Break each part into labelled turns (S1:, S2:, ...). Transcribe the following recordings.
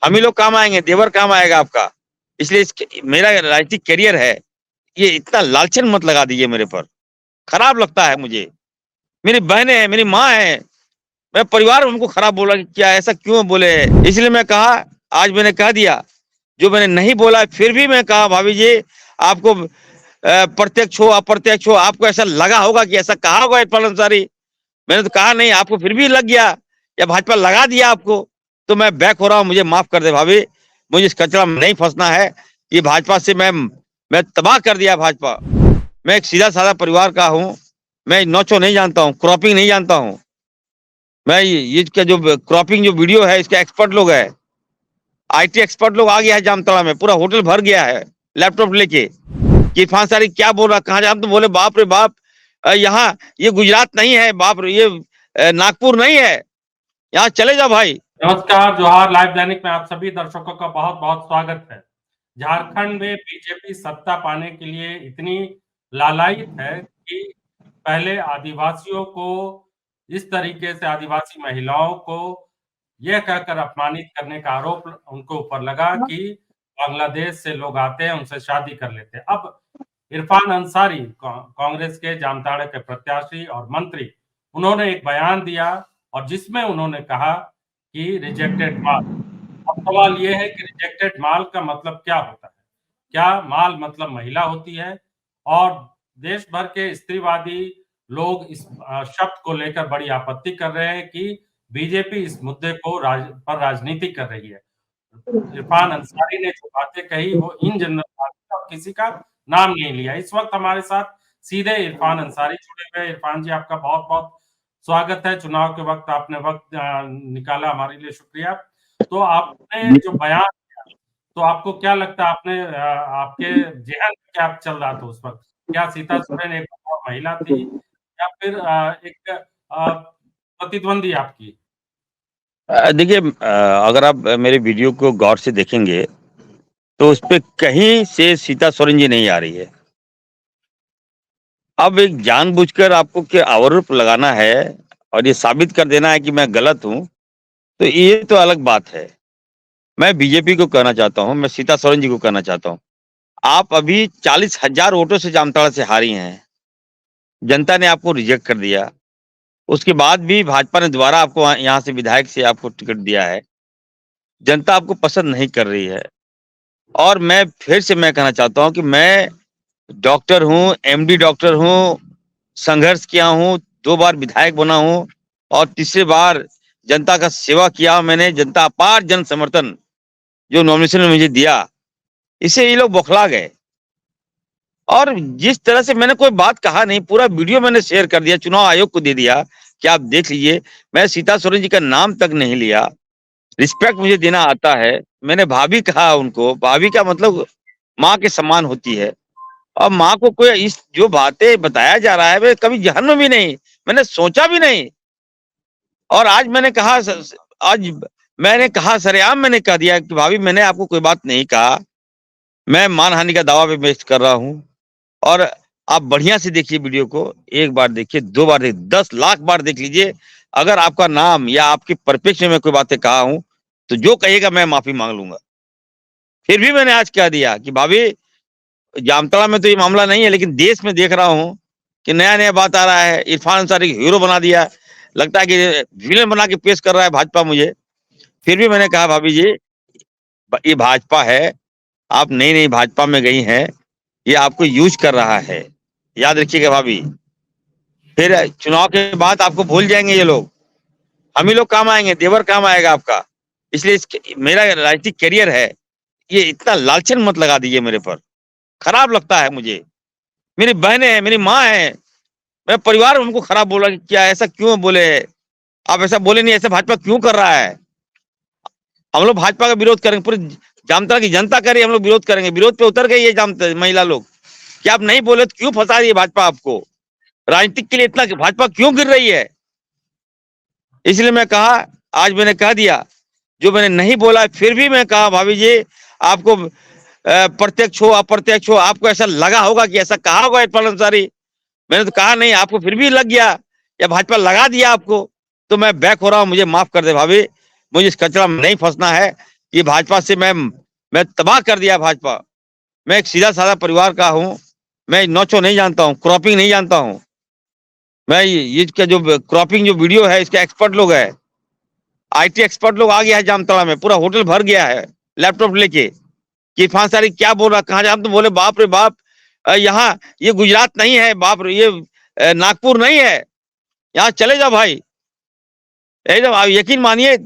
S1: हम ही लोग काम आएंगे, देवर काम आएगा आपका। इसलिए मेरा राजनीतिक करियर है, ये इतना लालचन मत लगा दीजिए मेरे पर, खराब लगता है मुझे। मेरी बहनें हैं, मेरी माँ है, मेरा परिवार हमको खराब बोला कि क्या ऐसा क्यों बोले। इसलिए मैं कहा, आज मैंने कह दिया जो मैंने नहीं बोला। फिर भी मैं कहा भाभी जी, आपको प्रत्यक्ष हो अप्रत्यक्ष हो, आपको ऐसा लगा होगा कि ऐसा कहा होगा इरफान अंसारी। मैंने तो कहा नहीं, आपको फिर भी लग गया या भाजपा लगा दिया आपको, तो मैं बैक हो रहा हूँ, मुझे माफ कर दे भाभी। मुझे इस कचरा में नहीं फंसना है। ये भाजपा से मैं तबाह कर दिया भाजपा। मैं एक सीधा साधा परिवार का हूँ। मैं नौचो नहीं जानता हूँ, क्रॉपिंग नहीं जानता हूँ। मैं ये इसका जो क्रॉपिंग जो वीडियो है, इसके एक्सपर्ट लोग है, आईटी एक्सपर्ट लोग आ गया है जामताड़ा में, पूरा होटल भर गया है लैपटॉप लेके कि इरफान अंसारी क्या बोल रहा, कहाँ जा। हम तो बोले बाप रे बाप, यहाँ ये गुजरात नहीं है, बाप रे ये नागपुर नहीं है, यहाँ चले जाओ भाई।
S2: नमस्कार, जोहार। लाइव दैनिक में आप सभी दर्शकों का बहुत बहुत स्वागत है। झारखंड में बीजेपी सत्ता पाने के लिए इतनी लालायित है कि पहले आदिवासियों को इस तरीके से, आदिवासी महिलाओं को यह कहकर अपमानित करने का आरोप उनको ऊपर लगा कि बांग्लादेश से लोग आते हैं, उनसे शादी कर लेते हैं। अब इरफान अंसारी, कांग्रेस के जामताड़ा के प्रत्याशी और मंत्री, उन्होंने एक बयान दिया और जिसमें उन्होंने कहा कि रिजेक्टेड माल। अब सवाल ये है कि रिजेक्टेड माल का मतलब क्या होता है? क्या माल मतलब महिला होती है? और देश भर के स्त्रीवादी लोग इस शब्द को लेकर बड़ी आपत्ति कर रहे हैं कि बीजेपी इस मुद्दे को राजनीति कर रही है। इरफान अंसारी ने जो बातें कही वो इन जनरल बातें, और किसी का नाम नहीं लिया। इस वक्त हमारे साथ सीधे इरफान अंसारी जुड़े हुए हैं। इरफान जी, आपका बहुत बहुत स्वागत है। चुनाव के वक्त आपने वक्त निकाला, हमारे लिए शुक्रिया। तो आपने जो बयान दिया, तो आपको क्या लगता है, आपने आपके ज़हन में क्या चल रहा था उस वक्त? क्या सीता सोरेन एक महिला थी या फिर एक प्रतिद्वंदी आपकी?
S1: देखिए, अगर आप मेरे वीडियो को गौर से देखेंगे तो उस पे कहीं से सीता सोरेन जी नहीं आ रही है। अब एक जानबूझकर आपको क्या आरोप लगाना है और ये साबित कर देना है कि मैं गलत हूं, तो ये तो अलग बात है। मैं बीजेपी को कहना चाहता हूं, मैं सीता सोरेन जी को कहना चाहता हूं, आप अभी 40,000 वोटों से जामताड़ा से हारी हैं। जनता ने आपको रिजेक्ट कर दिया। उसके बाद भी भाजपा ने दोबारा आपको यहाँ से विधायक से आपको टिकट दिया है। जनता आपको पसंद नहीं कर रही है। और मैं फिर से मैं कहना चाहता हूं कि मैं डॉक्टर हूं, एमडी डॉक्टर हूं, संघर्ष किया हूं, 2 बार विधायक बना हूं और तीसरी बार जनता का सेवा किया मैंने। जनता अपार जन समर्थन जो नॉमिनेशन में मुझे दिया, इसे ये लोग बौखला गए। और जिस तरह से मैंने कोई बात कहा नहीं, पूरा वीडियो मैंने शेयर कर दिया, चुनाव आयोग को दे दिया कि आप देख लीजिए। मैं सीता सोरेन जी का नाम तक नहीं लिया। रिस्पेक्ट मुझे देना आता है। मैंने भाभी कहा उनको, भाभी का मतलब माँ के समान होती है। और माँ को कोई इस जो बातें बताया जा रहा है, मैं कभी जहन में भी नहीं, मैंने सोचा भी नहीं। और आज मैंने कहा, आज मैंने कहा, सरेआम मैंने कह दिया कि भाभी मैंने आपको कोई बात नहीं कहा, मैं मानहानि का दावा पे पेश कर रहा हूँ। और आप बढ़िया से देखिए वीडियो को, 1 बार देखिए, 2 बार देखिए, 10 लाख बार देख लीजिए। अगर आपका नाम या आपके परिप्रेक्ष्य में कोई बातें कहा हूं, तो जो कहेगा मैं माफी मांग लूंगा। फिर भी मैंने आज कह दिया कि भाभी, जामताड़ा में तो ये मामला नहीं है, लेकिन देश में देख रहा हूँ कि नया नया बात आ रहा है। इरफान अंसारी हीरो बना दिया, लगता है कि विलेन बना के पेश कर रहा है भाजपा मुझे। फिर भी मैंने कहा भाभी जी, ये भाजपा है, आप नई नई भाजपा में गई हैं, ये आपको यूज कर रहा है, याद रखिएगा भाभी। फिर चुनाव के बाद आपको भूल जाएंगे ये लोग, हम ही लोग काम आएंगे, देवर काम आएगा आपका। इसलिए मेरा राजनीतिक करियर है, ये इतना लालचन मत लगा दीजिए मेरे पर, खराब लगता है मुझे। मेरी बहनें हैं, मेरी माँ है, मेरा परिवार हमको खराब बोला कि क्या ऐसा क्यों बोले। आप ऐसा बोले नहीं, ऐसा भाजपा क्यों कर रहा है। हम लोग भाजपा का विरोध करेंगे, पूरी जामताड़ा की जनता करे, हम लोग विरोध करेंगे। विरोध पे उतर गई है महिला लोग कि आप नहीं बोले तो क्यों फंसा रही है भाजपा आपको, राजनीतिक के लिए इतना भाजपा क्यों गिर रही है। इसलिए मैं कहा, आज मैंने कह दिया जो मैंने नहीं बोला। फिर भी मैं कहा भाभी जी, आपको प्रत्यक्ष हो अप्रत्यक्ष हो, आपको ऐसा लगा होगा कि ऐसा कहा होगा इरफान अंसारी। मैंने तो कहा नहीं, आपको फिर भी लग गया या भाजपा लगा दिया आपको, तो मैं बैक हो रहा हूँ, मुझे माफ कर दे भाभी। मुझे इस कचरा में नहीं फंसना है। ये भाजपा से मैं तबाह कर दिया भाजपा। मैं एक सीधा साधा परिवार का हूं, मैं नौचो नहीं जानता हूं, क्रॉपिंग नहीं जानता हूं। मैं ये इसका जो क्रॉपिंग जो वीडियो है इसके एक्सपर्ट लोग है, आईटी एक्सपर्ट लोग आ गया है जामताड़ा में, पूरा होटल भर गया है लैपटॉप लेके कि इरफान सारी क्या बोल रहा, कहाँ जा। हम तो बोले बाप रे बाप, यहाँ ये गुजरात नहीं है, बाप रे ये नागपुर नहीं है, यहाँ चले जाओ भाई। एकदम आप यकीन मानिए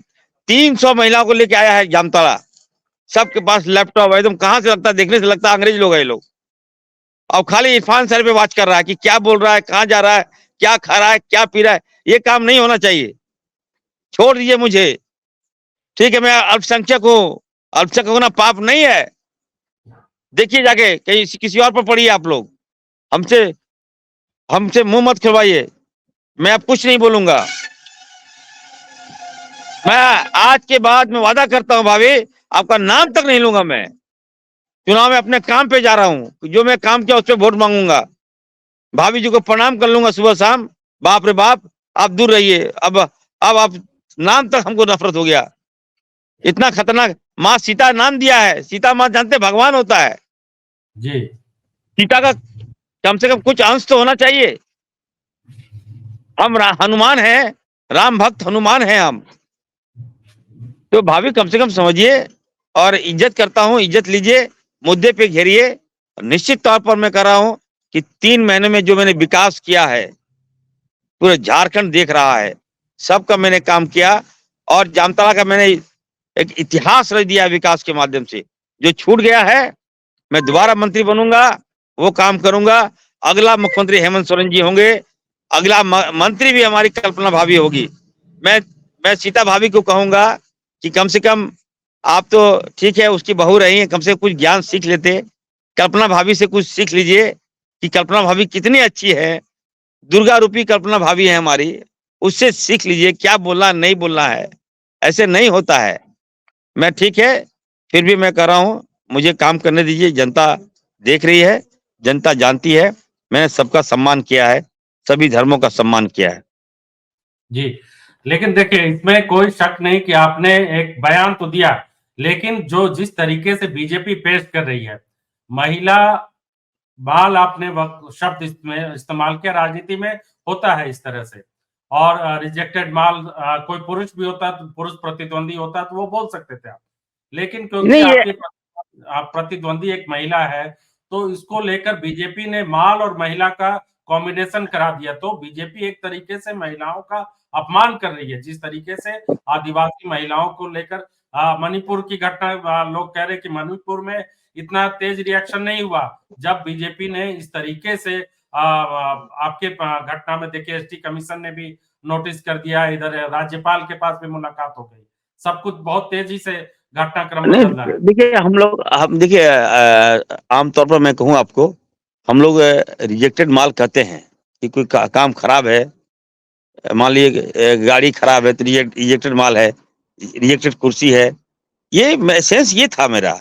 S1: 300 महिलाओं को लेके आया है जामताड़ा, सबके पास लैपटॉप है। एकदम कहाँ से लगता है, देखने से लगता है अंग्रेज लोग है ये लोग। और खाली इरफान सर पे वाच कर रहा है कि क्या बोल रहा है, कहाँ जा रहा है, क्या खा रहा है, क्या पी रहा है। ये काम नहीं होना चाहिए, छोड़ दीजिए मुझे। ठीक है, मैं अल्पसंख्यक हूँ, अल्पसंख्यक होना पाप नहीं है। देखिए जाके कहीं किसी और पर पढ़िए आप लोग, हमसे हमसे मुंह मत खिलवाइए, मैं अब कुछ नहीं बोलूंगा। मैं आज के बाद मैं वादा करता हूं भाभी, आपका नाम तक नहीं लूंगा। मैं चुनाव में अपने काम पे जा रहा हूं, जो मैं काम किया उस पर वोट मांगूंगा। भाभी जी को प्रणाम कर लूंगा सुबह शाम। बाप रे बाप, आप दूर रहिए। अब आप नाम तक हमको नफरत हो गया, इतना खतरनाक। माँ सीता नाम दिया है, सीता माँ जानते भगवान होता है
S2: जी।
S1: सीता का कम से कम कुछ अंश तो होना चाहिए। हम हनुमान हैं, राम भक्त हनुमान हैं हम। तो भाभी कम से कम समझिए, और इज्जत करता हूं, इज्जत लीजिए, मुद्दे पे घेरिए। निश्चित तौर पर मैं कर रहा हूं कि 3 महीने में जो मैंने विकास किया है, पूरे झारखंड देख रहा है, सबका मैंने काम किया। और जामताड़ा का मैंने एक इतिहास रच दिया विकास के माध्यम से। जो छूट गया है, मैं दोबारा मंत्री बनूंगा, वो काम करूंगा। अगला मुख्यमंत्री हेमंत सोरेन जी होंगे, अगला मंत्री भी हमारी कल्पना भाभी होगी। मैं मैं सीता भाभी को कहूंगा कि कम से कम आप तो ठीक है उसकी बहू रही है, कम से कम कुछ ज्ञान सीख लेते। कल्पना भाभी से कुछ सीख लीजिए कि कल्पना भाभी कितनी अच्छी है, दुर्गा रूपी कल्पना भाभी है हमारी। उससे सीख लीजिए क्या बोलना नहीं बोलना है, ऐसे नहीं होता है। मैं ठीक है, फिर भी मैं कर रहा हूँ, मुझे काम करने दीजिए। जनता देख रही है, जनता जानती है, मैंने सबका सम्मान किया है, सभी धर्मों का सम्मान किया है।
S2: जी, लेकिन देखिए इसमें कोई शक नहीं कि आपने एक बयान तो दिया, लेकिन जो जिस तरीके से बीजेपी पेश कर रही है, महिला बाल आपने शब्द इसमें इस्तेमाल किया, राजनीति में होता है इस तरह से। और रिजेक्टेड माल, कोई पुरुष भी होता तो पुरुष प्रतिद्वंदी होता तो वो बोल सकते थे आप, लेकिन क्योंकि
S1: नहीं ये
S2: आपके प्रतिद्वंदी एक महिला है, तो इसको लेकर बीजेपी ने माल और महिला का कॉम्बिनेशन करा दिया। तो बीजेपी एक तरीके से महिलाओं का अपमान कर रही है, जिस तरीके से आदिवासी महिलाओं को लेकर मणिपुर की घटना, लोग कह रहे हैं कि मणिपुर में इतना तेज रिएक्शन नहीं हुआ जब बीजेपी ने इस तरीके से आपके घटना में देखिए एसटी कमीशन ने भी नोटिस कर दिया, इधर राज्यपाल के पास भी मुलाकात हो गई, सब कुछ बहुत तेजी से घटनाक्रम
S1: नहीं,
S2: बदल रहा है।
S1: देखिए हम देखिए आमतौर पर मैं कहूँ आपको, हम लोग रिजेक्टेड माल कहते हैं कि कोई काम खराब है। मान लीजिए गाड़ी खराब है तो रिजेक्टेड माल है, रिजेक्टेड कुर्सी है। ये सेंस ये था मेरा।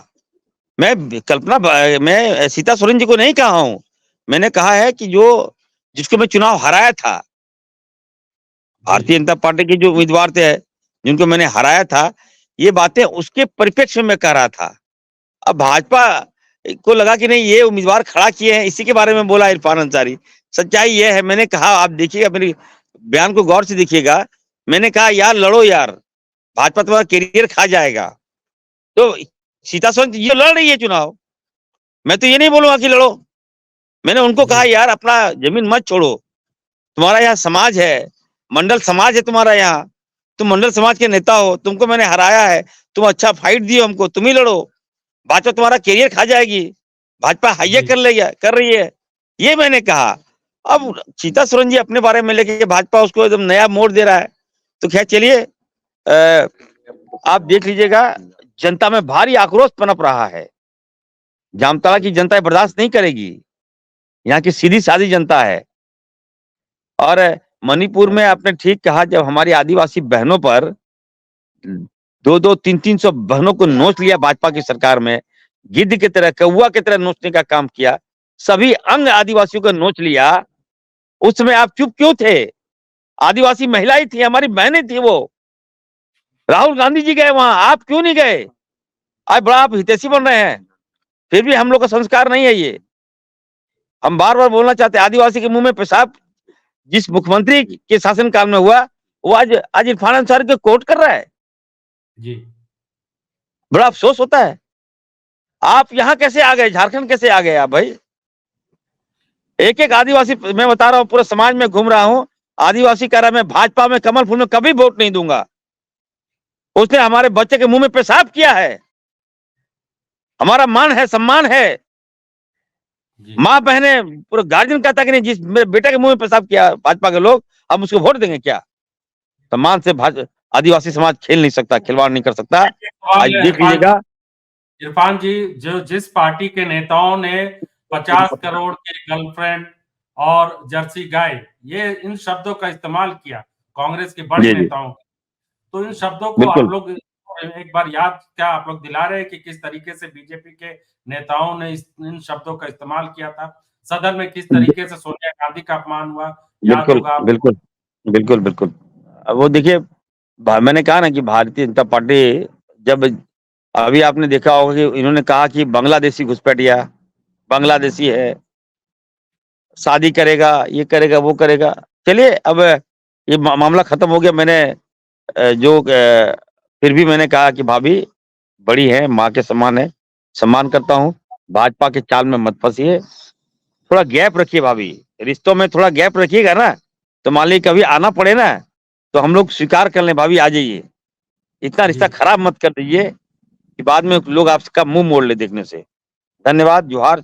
S1: मैं सीता सोरेन जी को नहीं कहा हूं, मैंने कहा है कि जो जिसको मैं चुनाव हराया था, भारतीय जनता पार्टी के जो उम्मीदवार थे जिनको मैंने हराया था, ये बातें उसके परिप्रेक्ष्य में मैं कह रहा था। अब भाजपा को लगा कि नहीं ये उम्मीदवार खड़ा किए हैं, इसी के बारे में बोला इरफान अंसारी। सच्चाई ये है, मैंने कहा, आप देखिएगा मेरे बयान को गौर से देखिएगा, मैंने कहा यार लड़ो यार, भाजपा तुम्हारा कैरियर खा जाएगा। तो सीता सोरेन ये लड़ रही है चुनाव, मैं तो ये नहीं बोलूंगा कि लड़ो। मैंने उनको कहा यार अपना जमीन मत छोड़ो, तुम्हारा यहाँ समाज है, मंडल समाज है तुम्हारा यहाँ, तुम मंडल समाज के नेता हो, तुमको मैंने हराया है, तुम अच्छा फाइट दियो हमको, तुम ही लड़ो, भाजपा तुम्हारा कैरियर खा जाएगी, भाजपा हाइया कर रही है, ये मैंने कहा। अब सीता सोरेन जी अपने बारे में लेके भाजपा उसको एकदम नया मोड़ दे रहा है। तो खैर चलिए, आप देख लीजिएगा, जनता में भारी आक्रोश पनप रहा है। जामताड़ा की जनता बर्दाश्त नहीं करेगी, यहाँ की सीधी सादी जनता है। और मणिपुर में आपने ठीक कहा, जब हमारी आदिवासी बहनों पर 200-300 बहनों को नोच लिया भाजपा की सरकार में, गिद्ध की तरह कौवा की तरह नोचने का काम किया, सभी अंग आदिवासियों को नोच लिया, उस समय आप चुप क्यों थे? आदिवासी महिलाएं थी, हमारी बहनें थी वो। राहुल गांधी जी गए वहां, आप क्यों नहीं गए? आज बड़ा आप हितैषी बन रहे हैं, फिर भी हम लोग का संस्कार नहीं है ये। हम बार-बार बोलना चाहते हैं, आदिवासी के मुँह में पेशाब जिस मुख्यमंत्री के शासनकाल में हुआ, वो आज इरफान अंसारी को कोट कर रहा है।
S2: जी।
S1: बड़ा अफ़सोस होता है। आप यहाँ कैसे आ गए? झारखंड कैसे आ गए आप भाई? एक-एक आदिवासी, मैं बता रहा हूँ, पूरे समाज में घूम रहा हूँ, आदिवासी कह रहा है मैं भाजपा में, कमल फूल में कभी वोट नहीं दूंगा। उसने हमारे बच्चे के मुंह में पेशाब किया है। हमारा मान है, सम्मान है।
S2: जी।
S1: माँ बहने पूरा गार्जियन कहता कि नहीं, जिस मेरे बेटे के मुंह में पेशाब किया भाजपा के लोग, हम उसको वोट देंगे क्या? सम्मान से आदिवासी समाज खेल नहीं सकता, खिलवाड़ नहीं कर सकता। आज देख लीजिएगा।
S2: इरफान जी, जो जिस पार्टी के नेताओं ने 50 करोड़ की गर्लफ्रेंड और जर्सी गाय, ये इन शब्दों का इस्तेमाल किया कांग्रेस के बड़े
S1: जी, जी।
S2: नेताओं, तो इन शब्दों को आप
S1: बिल्कुल।
S2: लोग एक बार याद क्या आप लोग दिला रहे हैं कि किस तरीके से बीजेपी के नेताओं ने इन शब्दों का इस्तेमाल किया था? सदन में किस तरीके से सोनिया गांधी का अपमान हुआ, याद
S1: बिल्कुल,
S2: होगा आपको।
S1: बिल्कुल, बिल्कुल, बिल्कुल। अब वो देखिए, मैंने कहा ना कि भारतीय जनता पार्टी, जब अभी आपने देखा होगा कि इन्होंने कहा कि बांग्लादेशी घुसपैठिया, बांग्लादेशी है, शादी करेगा, ये करेगा, वो करेगा। चलिए, अब ये मामला खत्म हो गया। मैंने फिर भी मैंने कहा कि भाभी बड़ी है, माँ के समान है, सम्मान करता हूँ। भाजपा के चाल में मत फंसिए, थोड़ा गैप रखिए भाभी, रिश्तों में थोड़ा गैप रखिएगा ना, तो मान लीजिए कभी आना पड़े ना, तो हम लोग स्वीकार कर लें, भाभी आ जाइए। इतना रिश्ता
S2: जी।
S1: खराब मत कर दीजिए कि बाद में लोग आपका मुंह मोड़ ले देखने से। धन्यवाद, जोहार,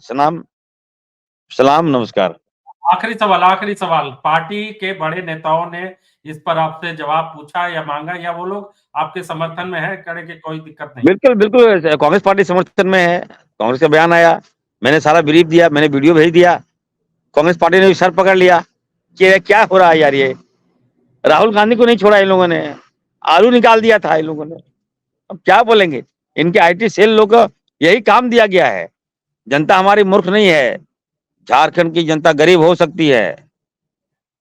S1: सलाम, नमस्कार।
S2: आखिरी सवाल, पार्टी के बड़े नेताओं ने इस पर आपसे जवाब पूछा या मांगा, या वो लोग आपके समर्थन में है, करे कि कोई दिक्कत नहीं?
S1: बिल्कुल, बिल्कुल, कांग्रेस पार्टी समर्थन में है। कांग्रेस का बयान आया, मैंने सारा ब्रीफ दिया, मैंने वीडियो भेज दिया। कांग्रेस पार्टी ने भी सर पकड़ लिया कि ये क्या हो रहा है यार ये? राहुल गांधी को नहीं छोड़ा इन लोगों ने, आलू निकाल दिया था इन लोगों ने। अब क्या बोलेंगे? इनके आईटी सेल लोग को यही काम दिया गया है। जनता हमारी मूर्ख नहीं है। झारखंड की जनता गरीब हो सकती है,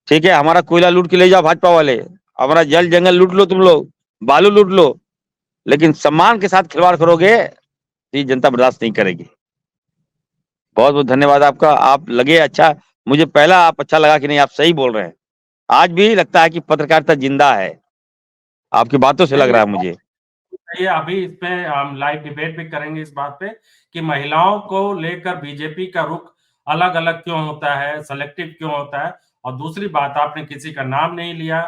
S1: ठीक है? हमारा कोयला लूट के ले जाओ भाजपा वाले, हमारा जल जंगल लूट लो तुम लोग, बालू लूट लो, लेकिन सम्मान के साथ खिलवाड़ करोगे तो ये जनता बर्दाश्त नहीं करेगी। बहुत बहुत धन्यवाद आपका। आप लगे अच्छा, मुझे पहला आप अच्छा लगा कि नहीं आप सही बोल रहे हैं। आज भी लगता है कि पत्रकारिता जिंदा है, आपकी बातों से लग रहा है मुझे।
S2: ये अभी इसमें हम लाइव डिबेट भी करेंगे इस बात पे कि महिलाओं को लेकर बीजेपी का रुख अलग-अलग क्यों होता है, सेलेक्टिव क्यों होता है। और दूसरी बात, आपने किसी का नाम नहीं लिया।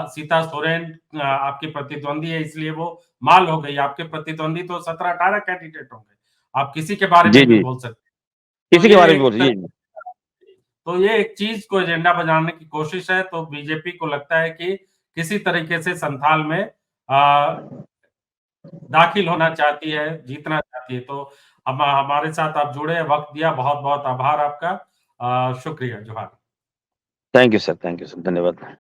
S2: सीता सोरेन आपकी प्रतिद्वंदी है, इसलिए वो माल हो गई। आपके प्रतिद्वंदी तो 17-18 कैंडिडेट होंगे, आप किसी के बारे
S1: जी,
S2: में भी
S1: जी,
S2: बोल सकते हैं। तो
S1: किसी के
S2: ये
S1: बारे में
S2: एक
S1: बोल जी, जी।
S2: तो ये एक चीज को एजेंडा बनाने की कोशिश है। तो बीजेपी को लगता है कि किसी तरीके से संथाल में दाखिल होना चाहती है, जीतना चाहती है। तो हमारे साथ आप जुड़े, वक़्त दिया, बहुत-बहुत आभार आपका। शुक्रिया, जोहार।
S1: थैंक यू सर, धन्यवाद।